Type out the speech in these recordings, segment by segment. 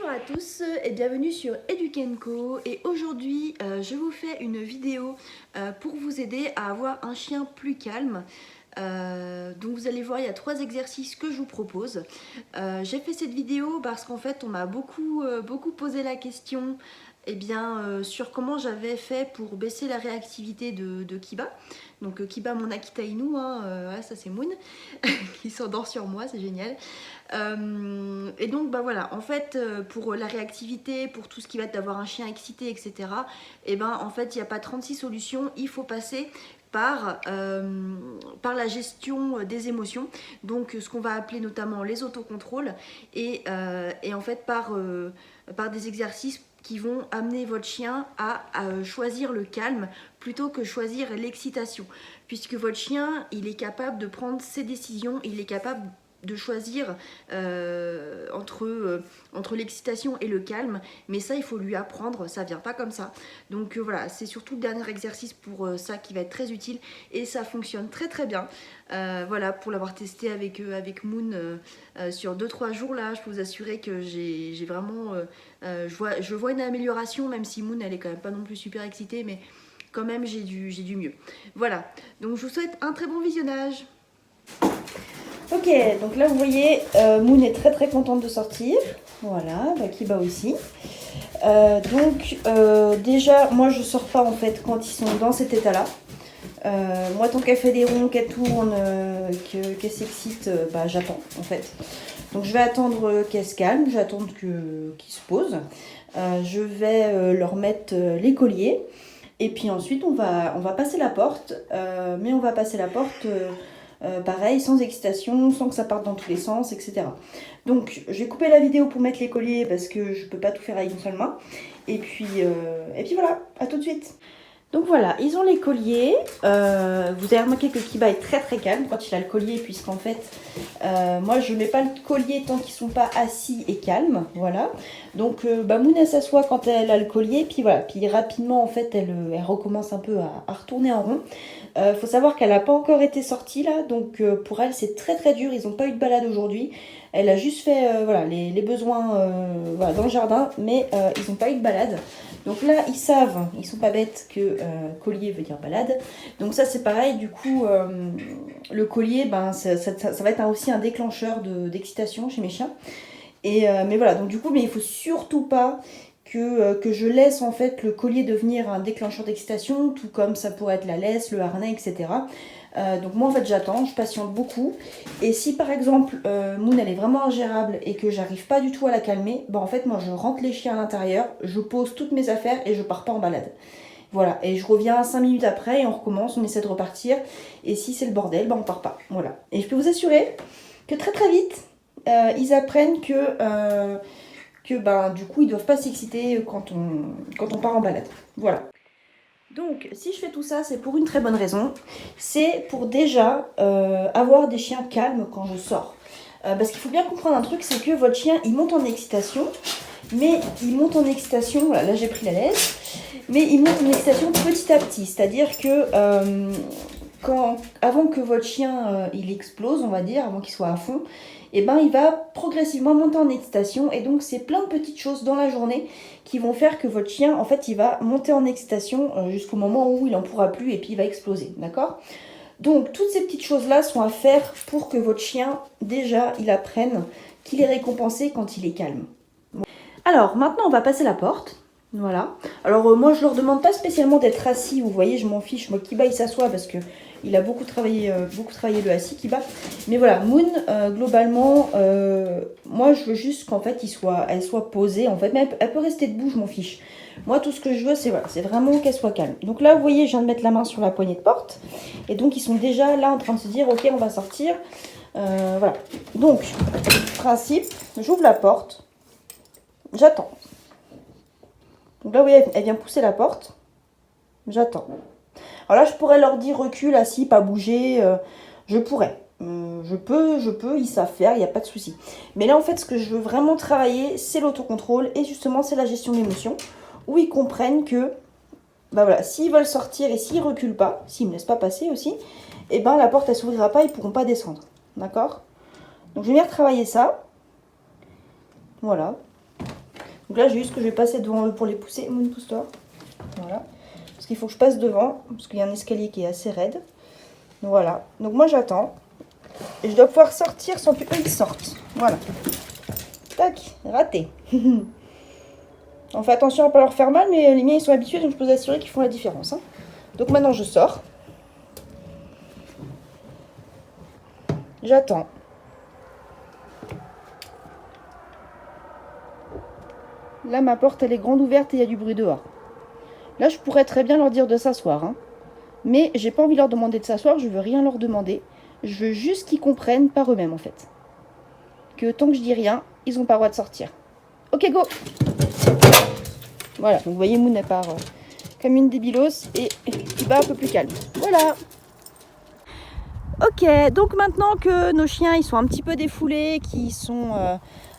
Bonjour à tous et bienvenue sur Edukenco et aujourd'hui je vous fais une vidéo pour vous aider à avoir un chien plus calme. Donc vous allez voir, il y a 3 exercices que je vous propose. J'ai fait cette vidéo parce qu'en fait on m'a beaucoup posé la question sur comment j'avais fait pour baisser la réactivité de Kiba. Donc Kiba mon Akita Inu, ça c'est Moon qui s'endort sur moi, c'est génial. Et donc voilà, en fait pour la réactivité, pour tout ce qui va être d'avoir un chien excité, etc. Et en fait il n'y a pas 36 solutions, il faut passer par la gestion des émotions, donc ce qu'on va appeler notamment les autocontrôles et en fait par des exercices qui vont amener votre chien à choisir le calme plutôt que choisir l'excitation, puisque votre chien il est capable de prendre ses décisions, il est capable de choisir entre l'excitation et le calme, mais ça il faut lui apprendre, ça vient pas comme ça. Donc voilà, c'est surtout le dernier exercice pour ça qui va être très utile et ça fonctionne très très bien. Voilà, pour l'avoir testé avec Moon sur 2-3 jours là, je peux vous assurer que j'ai vraiment je vois une amélioration, même si Moon elle est quand même pas non plus super excitée, mais quand même j'ai du mieux. Voilà, donc je vous souhaite un très bon visionnage. Ok, donc là vous voyez, Moon est très très contente de sortir. Voilà, Kiba aussi. Déjà, moi je sors pas en fait quand ils sont dans cet état-là. Moi tant qu'elle fait des ronds, qu'elle tourne, qu'elle s'excite, j'attends en fait. Donc je vais attendre qu'elle se calme, je vais attendre qu'ils se posent. Je vais leur mettre les colliers. Et puis ensuite on va passer la porte. Mais on va passer la porte... pareil, sans excitation, sans que ça parte dans tous les sens, etc. Donc, j'ai coupé la vidéo pour mettre les colliers parce que je peux pas tout faire avec une seule main. Et puis voilà, à tout de suite. Donc voilà, ils ont les colliers. Vous avez remarqué que Kiba est très très calme quand il a le collier, puisqu'en fait, moi je mets pas le collier tant qu'ils sont pas assis et calmes. Voilà. Donc Moon elle s'assoit quand elle a le collier, puis voilà, puis rapidement en fait elle recommence un peu à retourner en rond. Faut savoir qu'elle n'a pas encore été sortie là, donc pour elle c'est très très dur, ils n'ont pas eu de balade aujourd'hui. Elle a juste fait les besoins dans le jardin, mais ils n'ont pas eu de balade. Donc là ils savent, ils sont pas bêtes que collier veut dire balade. Donc ça c'est pareil, du coup le collier ça va être aussi un déclencheur d'excitation chez mes chiens. Mais voilà, donc du coup il faut surtout pas que je laisse en fait le collier devenir un déclencheur d'excitation, tout comme ça pourrait être la laisse, le harnais, etc. Donc moi en fait j'attends, je patiente beaucoup. Et si par exemple Moon elle est vraiment ingérable et que j'arrive pas du tout à la calmer, en fait moi je rentre les chiens à l'intérieur, je pose toutes mes affaires et je pars pas en balade. Voilà, et je reviens 5 minutes après et on recommence, on essaie de repartir. Et si c'est le bordel, on part pas. Voilà. Et je peux vous assurer que très très vite, ils apprennent que du coup ils doivent pas s'exciter quand on part en balade. Voilà. Donc si je fais tout ça, c'est pour une très bonne raison. C'est pour déjà avoir des chiens calmes quand je sors. Parce qu'il faut bien comprendre un truc, c'est que votre chien il monte en excitation, mais il monte en excitation, voilà, là j'ai pris la laisse, mais il monte en excitation petit à petit. C'est-à-dire que avant que votre chien il explose, on va dire, avant qu'il soit à fond, il va progressivement monter en excitation. Et donc c'est plein de petites choses dans la journée qui vont faire que votre chien, en fait, il va monter en excitation jusqu'au moment où il n'en pourra plus et puis il va exploser, d'accord ? Donc toutes ces petites choses-là sont à faire pour que votre chien, déjà, il apprenne qu'il est récompensé quand il est calme. Alors maintenant on va passer la porte. Voilà. Alors moi je leur demande pas spécialement d'être assis, vous voyez, je m'en fiche. Moi Kiba il s'assoit parce que il a beaucoup travaillé le assis Kiba. Mais voilà, Moon globalement, moi je veux juste qu'en fait elle soit posée en fait, mais elle peut rester debout, je m'en fiche. Moi tout ce que je veux c'est vraiment qu'elle soit calme. Donc là vous voyez, je viens de mettre la main sur la poignée de porte et donc ils sont déjà là en train de se dire ok on va sortir. Voilà. Donc principe, j'ouvre la porte. J'attends. Donc là, vous voyez, elle vient pousser la porte. J'attends. Alors là, je pourrais leur dire recule, assis, pas bouger. Je pourrais. Je peux, ils savent faire, il n'y a pas de souci. Mais là, en fait, ce que je veux vraiment travailler, c'est l'autocontrôle. Et justement, c'est la gestion d'émotions. Où ils comprennent que, voilà, s'ils veulent sortir et s'ils ne reculent pas, s'ils ne me laissent pas passer aussi, la porte, elle ne s'ouvrira pas, ils ne pourront pas descendre. D'accord ? Donc, je vais venir travailler ça. Voilà. Donc là, juste que je vais passer devant eux pour les pousser. Moon, pousse-toi. Voilà. Parce qu'il faut que je passe devant, parce qu'il y a un escalier qui est assez raide. Voilà. Donc moi, j'attends. Et je dois pouvoir sortir sans que eux, ils sortent. Voilà. Tac, raté. On fait attention à ne pas leur faire mal, mais les miens, ils sont habitués, donc je peux vous assurer qu'ils font la différence. Hein. Donc maintenant, je sors. J'attends. Là, ma porte, elle est grande ouverte et il y a du bruit dehors. Là, je pourrais très bien leur dire de s'asseoir. Hein. Mais j'ai pas envie de leur demander de s'asseoir, je veux rien leur demander. Je veux juste qu'ils comprennent par eux-mêmes, en fait. Que tant que je dis rien, ils n'ont pas le droit de sortir. Ok, go! Voilà, donc vous voyez, Moon, elle part comme une débilos et Kiba un peu plus calme. Voilà! Ok, donc maintenant que nos chiens ils sont un petit peu défoulés, qu'ils sont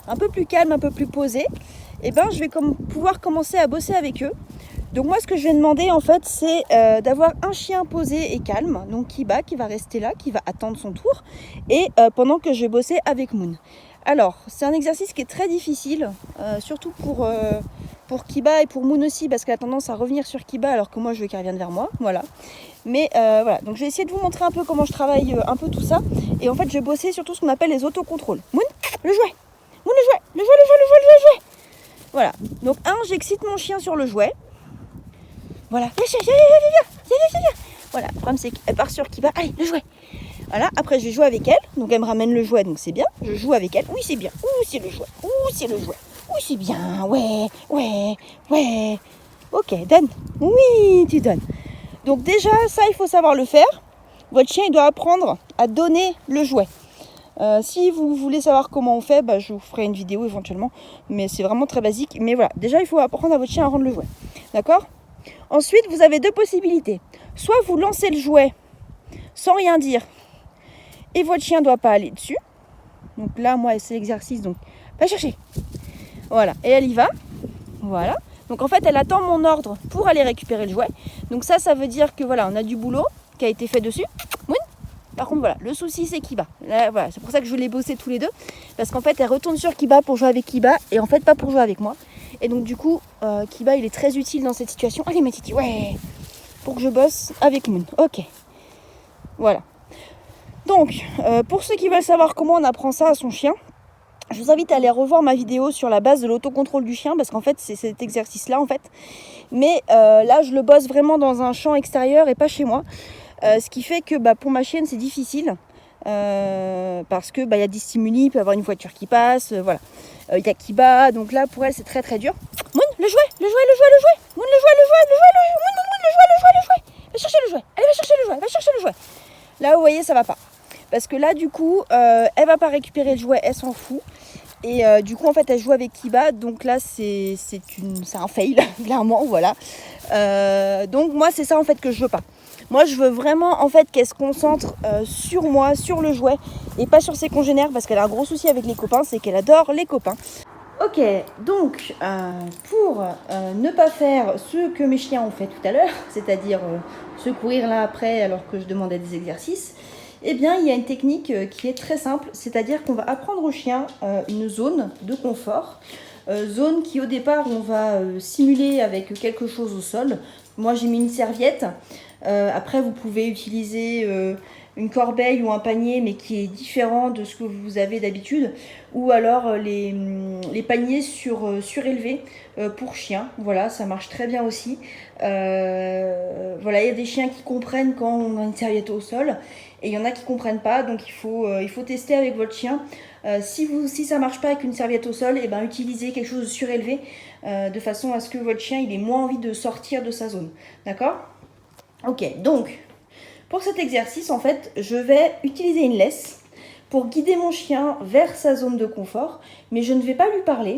un peu plus calmes, un peu plus posés, et ben je vais pouvoir commencer à bosser avec eux. Donc moi ce que je vais demander en fait c'est d'avoir un chien posé et calme, donc Kiba qui va rester là, qui va attendre son tour, et pendant que je vais bosser avec Moon. Alors c'est un exercice qui est très difficile, surtout pour Kiba et pour Moon aussi, parce qu'elle a tendance à revenir sur Kiba alors que moi je veux qu'elle revienne vers moi, voilà. Mais voilà, donc je vais essayer de vous montrer un peu comment je travaille un peu tout ça. Et en fait, je vais bosser sur tout ce qu'on appelle les autocontrôles. Moon, le jouet. Moon, le jouet. Le jouet, le jouet, le jouet, le jouet. Voilà. Donc, j'excite mon chien sur le jouet. Voilà. Viens. Voilà. Le problème, c'est qu'elle part sur Kiba. Allez, le jouet. Voilà. Après, je vais jouer avec elle. Donc, elle me ramène le jouet, donc c'est bien. Je joue avec elle. Oui, c'est bien. Ouh, c'est le jouet. Ouh, c'est le jouet. Oui, c'est bien. Ouais. Ok, donne. Oui, tu donnes. Donc déjà, ça, il faut savoir le faire. Votre chien, il doit apprendre à donner le jouet. Si vous voulez savoir comment on fait, je vous ferai une vidéo éventuellement. Mais c'est vraiment très basique. Mais voilà, déjà, il faut apprendre à votre chien à rendre le jouet. D'accord ? Ensuite, vous avez deux possibilités. Soit vous lancez le jouet sans rien dire. Et votre chien ne doit pas aller dessus. Donc là, moi, c'est l'exercice. Donc, va chercher. Voilà. Et elle y va. Voilà. Donc en fait, elle attend mon ordre pour aller récupérer le jouet. Donc ça veut dire que voilà, on a du boulot qui a été fait dessus. Moon. Par contre, voilà, le souci c'est Kiba. Là, voilà, c'est pour ça que je les bosser tous les deux. Parce qu'en fait, elle retourne sur Kiba pour jouer avec Kiba et en fait pas pour jouer avec moi. Et donc du coup, Kiba il est très utile dans cette situation. Allez ma titi, ouais. Pour que je bosse avec Moon. Ok. Voilà. Donc, pour ceux qui veulent savoir comment on apprend ça à son chien, je vous invite à aller revoir ma vidéo sur la base de l'autocontrôle du chien parce qu'en fait c'est cet exercice là en fait. Mais là je le bosse vraiment dans un champ extérieur et pas chez moi. Ce qui fait que pour ma chienne c'est difficile parce que y a des stimuli, il peut y avoir une voiture qui passe, voilà. Il y a Kiba, donc là pour elle c'est très très dur. Moon, le jouet. Moon, le jouet, le jouet. Va chercher le jouet. Allez, va chercher le jouet. Là vous voyez ça va pas. Parce que là du coup elle va pas récupérer le jouet, elle s'en fout. Et du coup en fait elle joue avec Kiba, donc là c'est un fail, clairement, voilà. Donc moi c'est ça en fait que je veux pas. Moi je veux vraiment en fait qu'elle se concentre sur moi, sur le jouet, et pas sur ses congénères, parce qu'elle a un gros souci avec les copains, c'est qu'elle adore les copains. Ok, donc pour ne pas faire ce que mes chiens ont fait tout à l'heure, c'est-à-dire se courir là après alors que je demandais des exercices, eh bien, il y a une technique qui est très simple, c'est-à-dire qu'on va apprendre au chien une zone de confort, zone qui au départ on va simuler avec quelque chose au sol. Moi j'ai mis une serviette, après vous pouvez utiliser une corbeille ou un panier mais qui est différent de ce que vous avez d'habitude, ou alors les paniers surélevés pour chiens, voilà, ça marche très bien aussi. Voilà, il y a des chiens qui comprennent quand on a une serviette au sol et il y en a qui comprennent pas, donc il faut tester avec votre chien. Si ça marche pas avec une serviette au sol, utilisez quelque chose de surélevé de façon à ce que votre chien il ait moins envie de sortir de sa zone, d'accord ? Ok, donc pour cet exercice en fait je vais utiliser une laisse pour guider mon chien vers sa zone de confort, mais je ne vais pas lui parler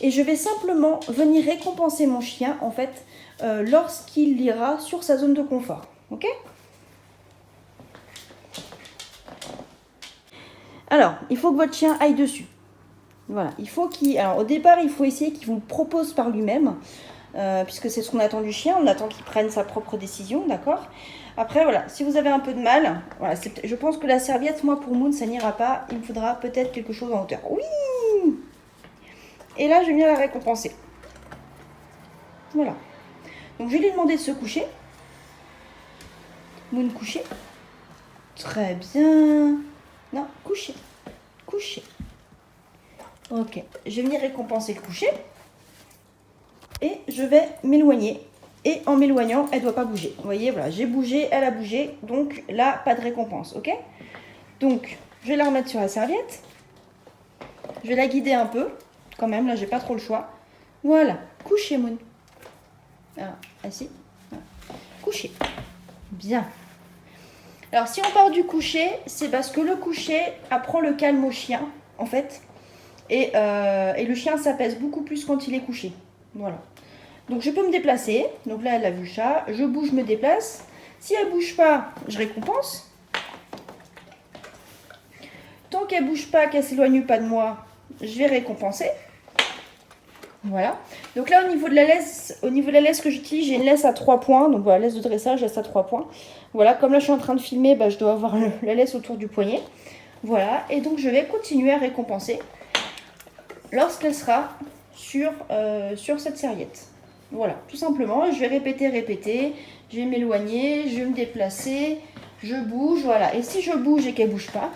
et je vais simplement venir récompenser mon chien en fait lorsqu'il ira sur sa zone de confort, ok ? Alors, il faut que votre chien aille dessus. Voilà, alors au départ, il faut essayer qu'il vous le propose par lui-même, puisque c'est ce qu'on attend du chien, on attend qu'il prenne sa propre décision, d'accord ? Après, voilà, si vous avez un peu de mal, voilà, je pense que la serviette, moi, pour Moon, ça n'ira pas. Il me faudra peut-être quelque chose en hauteur. Oui ! Et là, je vais bien la récompenser. Voilà. Donc, je vais lui demander de se coucher. Moon, coucher. Très bien. Non, coucher. Coucher. Ok. Je vais venir récompenser le coucher. Et je vais m'éloigner. Et en m'éloignant, elle ne doit pas bouger. Vous voyez, voilà, j'ai bougé, elle a bougé. Donc là, pas de récompense, ok? Donc, je vais la remettre sur la serviette. Je vais la guider un peu. Quand même, là, j'ai pas trop le choix. Voilà. Coucher, Moon. Ah, assis. Voilà. Coucher. Bien. Alors, si on part du coucher, c'est parce que le coucher apprend le calme au chien, en fait. Et le chien s'apaise beaucoup plus quand il est couché. Voilà. Donc, je peux me déplacer. Donc là, elle a vu le chat. Je bouge, je me déplace. Si elle ne bouge pas, je récompense. Tant qu'elle ne bouge pas, qu'elle ne s'éloigne pas de moi, je vais récompenser. Voilà. Donc là, au niveau de la laisse que j'utilise, j'ai une laisse à 3 points. Donc voilà, laisse de dressage, laisse à 3 points. Voilà, comme là, je suis en train de filmer, bah, je dois avoir la laisse autour du poignet. Voilà, et donc je vais continuer à récompenser lorsqu'elle sera sur cette serviette. Voilà, tout simplement, je vais répéter, je vais m'éloigner, je vais me déplacer, je bouge, voilà. Et si je bouge et qu'elle ne bouge pas,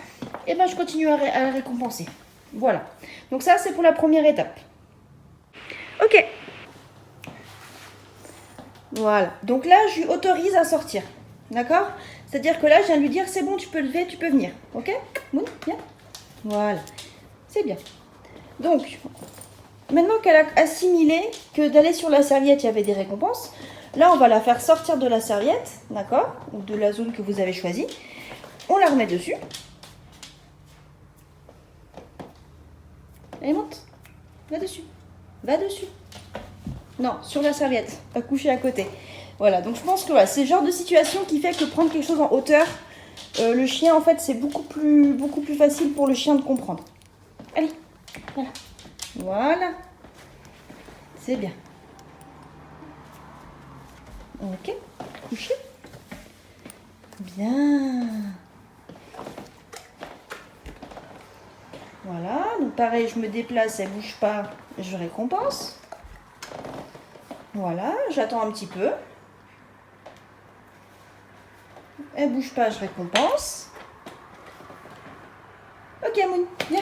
eh ben, je continue à la récompenser. Voilà, donc ça, c'est pour la première étape. Ok. Voilà, donc là, je lui autorise à sortir. D'accord? C'est-à-dire que là, je viens de lui dire, c'est bon, tu peux lever, tu peux venir. Ok? Bon, bien. Voilà, c'est bien. Donc, maintenant qu'elle a assimilé que d'aller sur la serviette, il y avait des récompenses, là, on va la faire sortir de la serviette, d'accord? Ou de la zone que vous avez choisie. On la remet dessus. Allez, monte. Va dessus. Va dessus. Non, sur la serviette, pas couché à côté. Voilà, donc je pense que voilà, c'est le genre de situation qui fait que prendre quelque chose en hauteur, le chien, en fait, c'est beaucoup plus facile pour le chien de comprendre. Allez, voilà. Voilà. C'est bien. Ok, couché. Bien. Voilà, donc pareil, je me déplace, elle bouge pas, je récompense. Voilà, j'attends un petit peu. Elle bouge pas, je récompense. Ok, Moon, viens.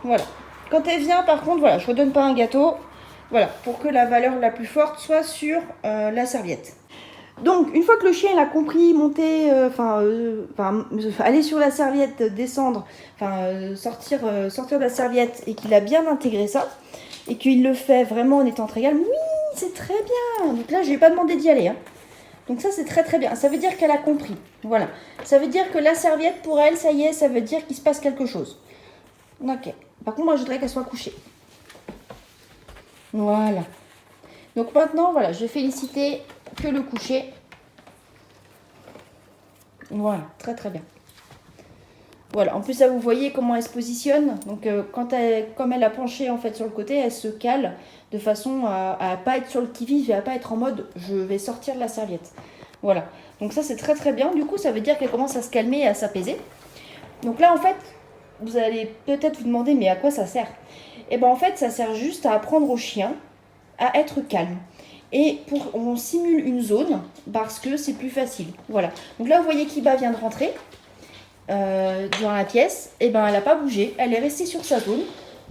Voilà. Quand elle vient, par contre, voilà, je ne redonne pas un gâteau. Voilà, pour que la valeur la plus forte soit sur la serviette. Donc, une fois que le chien il a compris monter, aller sur la serviette, descendre, sortir de la serviette et qu'il a bien intégré ça, et qu'il le fait vraiment en étant très calme, oui, c'est très bien. Donc là, je ne lui ai pas demandé d'y aller. Hein. Donc ça, c'est très très bien. Ça veut dire qu'elle a compris. Voilà. Ça veut dire que la serviette, pour elle, ça y est, ça veut dire qu'il se passe quelque chose. Ok. Par contre, moi, je voudrais qu'elle soit couchée. Voilà. Donc maintenant, voilà, je vais féliciter que le coucher. Voilà, très très bien. Voilà, en plus, là, vous voyez comment elle se positionne. Donc, comme elle a penché en fait sur le côté, elle se cale de façon à ne pas être sur le qui-vive et à pas être en mode je vais sortir de la serviette. Voilà. Donc ça, c'est très très bien. Du coup, ça veut dire qu'elle commence à se calmer et à s'apaiser. Donc là, en fait, vous allez peut-être vous demander, mais à quoi ça sert? Et bien, en fait, ça sert juste à apprendre au chien à être calme. Et on simule une zone parce que c'est plus facile. Voilà. Donc là, vous voyez qu'Iba vient de rentrer dans la pièce. Et ben, elle n'a pas bougé. Elle est restée sur sa zone.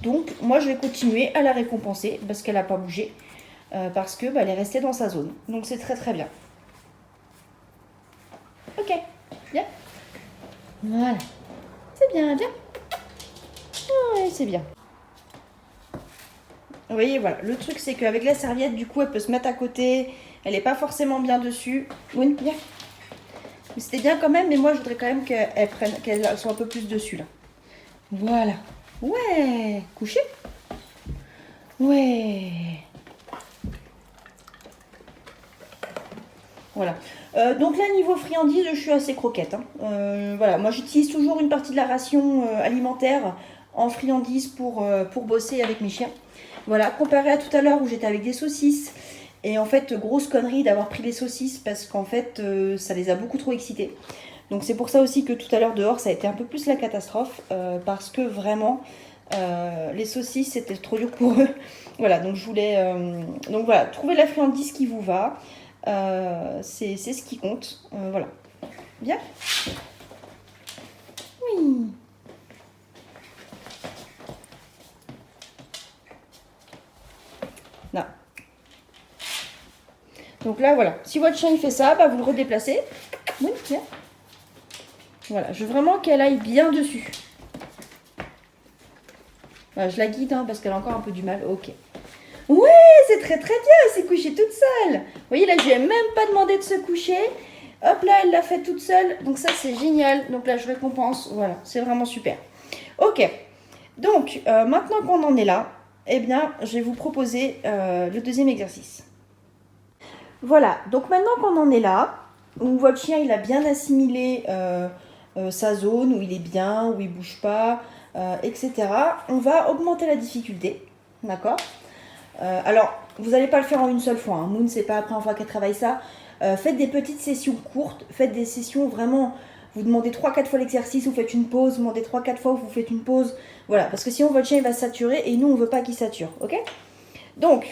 Donc, moi, je vais continuer à la récompenser parce qu'elle n'a pas bougé. Parce que elle est restée dans sa zone. Donc, c'est très très bien. Ok. Bien. Voilà. C'est bien, bien. Oui, c'est bien. Vous voyez, voilà. Le truc, c'est qu'avec la serviette, du coup, elle peut se mettre à côté. Elle n'est pas forcément bien dessus. Oui, bien. Mais c'était bien quand même, mais moi, je voudrais quand même qu'elle soit un peu plus dessus, là. Voilà. Ouais. Couché. Ouais. Voilà. Donc là, niveau friandises, je suis assez croquette. Hein. Voilà. Moi, j'utilise toujours une partie de la ration alimentaire en friandises pour bosser avec mes chiens. Voilà, comparé à tout à l'heure où j'étais avec des saucisses. Et en fait, grosse connerie d'avoir pris les saucisses parce qu'en fait, ça les a beaucoup trop excités. Donc c'est pour ça aussi que tout à l'heure dehors, ça a été un peu plus la catastrophe. Parce que vraiment, Les saucisses, c'était trop dur pour eux. Voilà, donc je voulais... donc voilà, trouver la friandise qui vous va. C'est ce qui compte. Voilà. Bien. Oui. Là. Donc là, voilà. Si votre chien il fait ça, bah, vous le redéplacez. Oui, bien. Voilà, je veux vraiment qu'elle aille bien dessus. Voilà, je la guide hein, parce qu'elle a encore un peu du mal. Ok. Ouais, c'est très très bien. Elle s'est couchée toute seule. Vous voyez, là, je lui ai même pas demandé de se coucher. Hop là, elle l'a fait toute seule. Donc ça, c'est génial. Donc là, je récompense. Voilà, c'est vraiment super. Ok. Donc, maintenant qu'on en est là, eh bien, je vais vous proposer le deuxième exercice. Voilà. Donc maintenant qu'on en est là, où votre chien, il a bien assimilé sa zone, où il est bien, où il bouge pas, etc. On va augmenter la difficulté. D'accord. Alors, vous n'allez pas le faire en une seule fois. Hein. Moon, c'est pas la première fois qu'elle travaille ça. Faites des petites sessions courtes. Faites des sessions vraiment... Vous demandez 3-4 fois l'exercice, vous faites une pause. Vous demandez 3-4 fois, vous faites une pause. Voilà, parce que sinon, votre chien il va saturer et nous, on ne veut pas qu'il sature. Ok. Donc,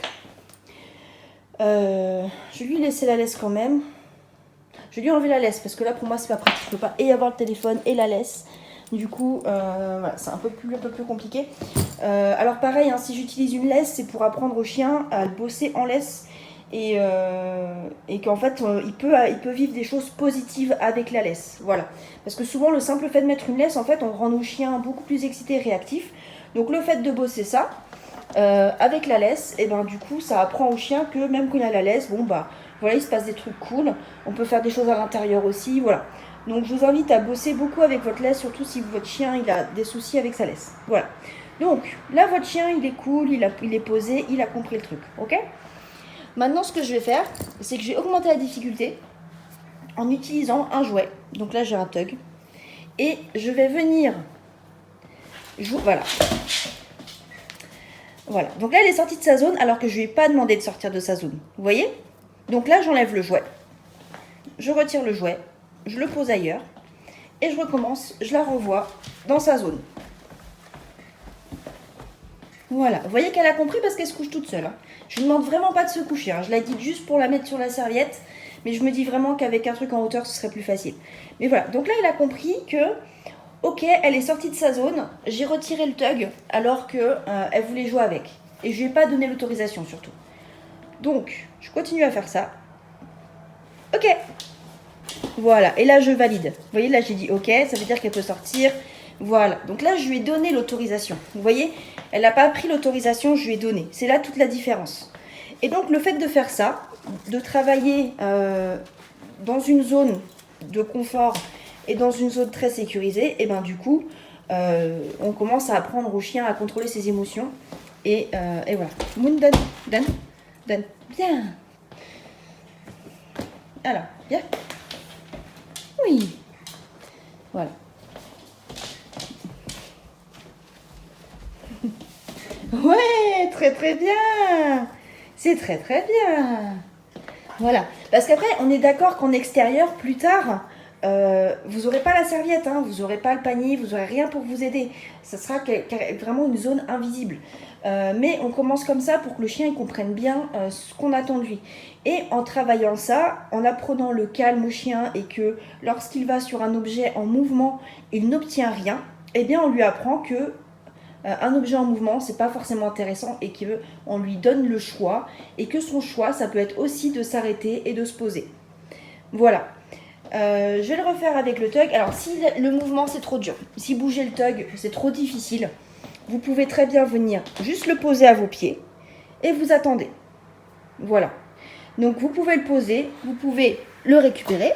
je vais lui laisser la laisse quand même. Je vais lui enlever la laisse parce que là, pour moi, c'est pas pratique. Je ne peux pas et avoir le téléphone et la laisse. Du coup, voilà, c'est un peu plus compliqué. Alors pareil, hein, si j'utilise une laisse, c'est pour apprendre au chien à bosser en laisse et qu'en fait, il peut vivre des choses positives avec la laisse. Voilà. Parce que souvent, le simple fait de mettre une laisse, en fait, on rend nos chiens beaucoup plus excités et réactifs. Donc le fait de bosser ça, avec la laisse, et ben du coup, ça apprend au chien que même quand il a la laisse, bon bah, voilà, il se passe des trucs cool. On peut faire des choses à l'intérieur aussi, voilà. Donc je vous invite à bosser beaucoup avec votre laisse, surtout si votre chien il a des soucis avec sa laisse. Voilà. Donc là votre chien il est cool, il est posé, il a compris le truc. Ok. Maintenant ce que je vais faire, c'est que je vais augmenter la difficulté en utilisant un jouet. Donc là j'ai un tug. Et je vais venir... Voilà. Voilà. Donc là elle est sortie de sa zone alors que je ne lui ai pas demandé de sortir de sa zone. Vous voyez. Donc là j'enlève le jouet. Je retire le jouet. Je le pose ailleurs et je recommence, je la renvoie dans sa zone. Voilà, vous voyez qu'elle a compris parce qu'elle se couche toute seule. Hein. Je ne demande vraiment pas de se coucher, hein. Je la guide juste pour la mettre sur la serviette, mais je me dis vraiment qu'avec un truc en hauteur, ce serait plus facile. Mais voilà, donc là, elle a compris que, ok, elle est sortie de sa zone, j'ai retiré le tug alors qu'elle voulait jouer avec. Et je lui ai pas donné l'autorisation surtout. Donc, je continue à faire ça. Ok. Voilà, et là je valide. Vous voyez, là j'ai dit ok, ça veut dire qu'elle peut sortir. Voilà, donc là je lui ai donné l'autorisation. Vous voyez, elle n'a pas pris l'autorisation, je lui ai donné. C'est là toute la différence. Et donc le fait de faire ça, de travailler dans une zone de confort et dans une zone très sécurisée, et ben du coup, on commence à apprendre au chien à contrôler ses émotions. Et voilà. Moon, donne. Bien. Alors, bien. Oui. Voilà. Ouais, très très bien. C'est très très bien. Voilà. Parce qu'après, on est d'accord qu'en extérieur, plus tard, vous n'aurez pas la serviette, hein, vous n'aurez pas le panier, vous n'aurez rien pour vous aider. Ça sera vraiment une zone invisible. Mais on commence comme ça pour que le chien il comprenne bien ce qu'on attend de lui. Et en travaillant ça, en apprenant le calme au chien et que lorsqu'il va sur un objet en mouvement, il n'obtient rien, eh bien on lui apprend que un objet en mouvement, c'est pas forcément intéressant et qu'on lui donne le choix et que son choix, ça peut être aussi de s'arrêter et de se poser. Voilà. Je vais le refaire avec le tug. Alors, si le mouvement, c'est trop dur, si bouger le tug, c'est trop difficile, vous pouvez très bien venir juste le poser à vos pieds et vous attendez. Voilà. Donc, vous pouvez le poser, vous pouvez le récupérer.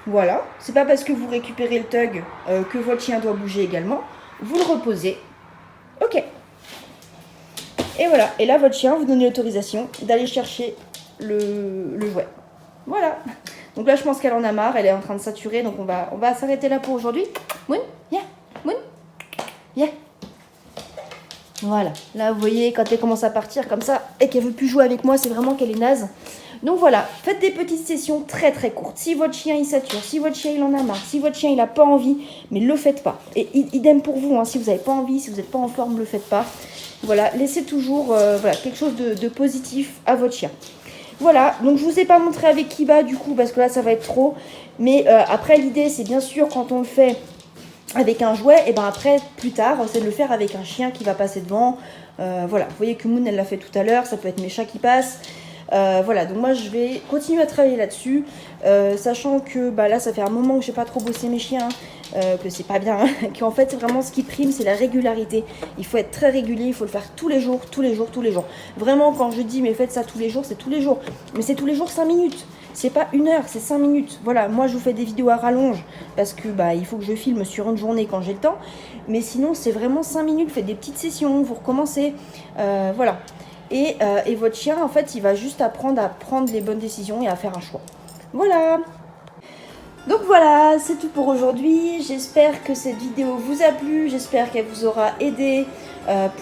Voilà. C'est pas parce que vous récupérez le tug que votre chien doit bouger également. Vous le reposez. Ok. Et voilà. Et là, votre chien, vous donnez l'autorisation d'aller chercher le jouet. Voilà. Donc là, je pense qu'elle en a marre. Elle est en train de saturer. Donc, on va s'arrêter là pour aujourd'hui. Moon, yeah. Moon, yeah. Voilà, là vous voyez quand elle commence à partir comme ça et qu'elle veut plus jouer avec moi, c'est vraiment qu'elle est naze. Donc voilà, faites des petites sessions très très courtes. Si votre chien il sature, si votre chien il en a marre, si votre chien il a pas envie, mais le faites pas. Et idem pour vous, hein, si vous n'avez pas envie, si vous n'êtes pas en forme, le faites pas. Voilà, laissez toujours voilà, quelque chose de positif à votre chien. Voilà, donc je vous ai pas montré avec Kiba du coup parce que là ça va être trop. Mais après l'idée c'est bien sûr quand on le fait avec un jouet, et ben après plus tard c'est de le faire avec un chien qui va passer devant. Voilà, vous voyez que Moon elle l'a fait tout à l'heure, ça peut être mes chats qui passent. Voilà, donc moi je vais continuer à travailler là-dessus, sachant que bah, là ça fait un moment que j'ai pas trop bossé mes chiens, que c'est pas bien, qu'en fait c'est vraiment ce qui prime, c'est la régularité. Il faut être très régulier, il faut le faire tous les jours, tous les jours, tous les jours. Vraiment quand je dis mais faites ça tous les jours, c'est tous les jours, mais c'est tous les jours 5 minutes. C'est pas 1 heure, c'est 5 minutes. Voilà, moi je vous fais des vidéos à rallonge parce que bah il faut que je filme sur une journée quand j'ai le temps. Mais sinon c'est vraiment 5 minutes, faites des petites sessions, vous recommencez. Voilà. Et votre chien, en fait, il va juste apprendre à prendre les bonnes décisions et à faire un choix. Voilà. Donc voilà, c'est tout pour aujourd'hui. J'espère que cette vidéo vous a plu. J'espère qu'elle vous aura aidé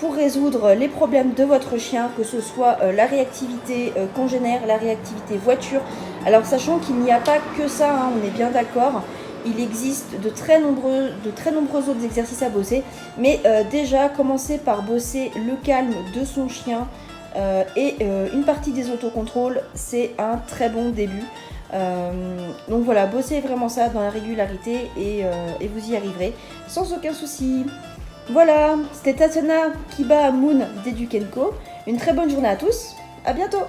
pour résoudre les problèmes de votre chien, que ce soit la réactivité congénère, la réactivité voiture. Alors sachant qu'il n'y a pas que ça, hein, on est bien d'accord. Il existe de très nombreux autres exercices à bosser. Mais déjà, commencer par bosser le calme de son chien et une partie des autocontrôles, c'est un très bon début. Donc voilà, bossez vraiment ça dans la régularité et vous y arriverez sans aucun souci. Voilà, c'était Tatiana Kiba Moon d'Edukenko. Une très bonne journée à tous, à bientôt.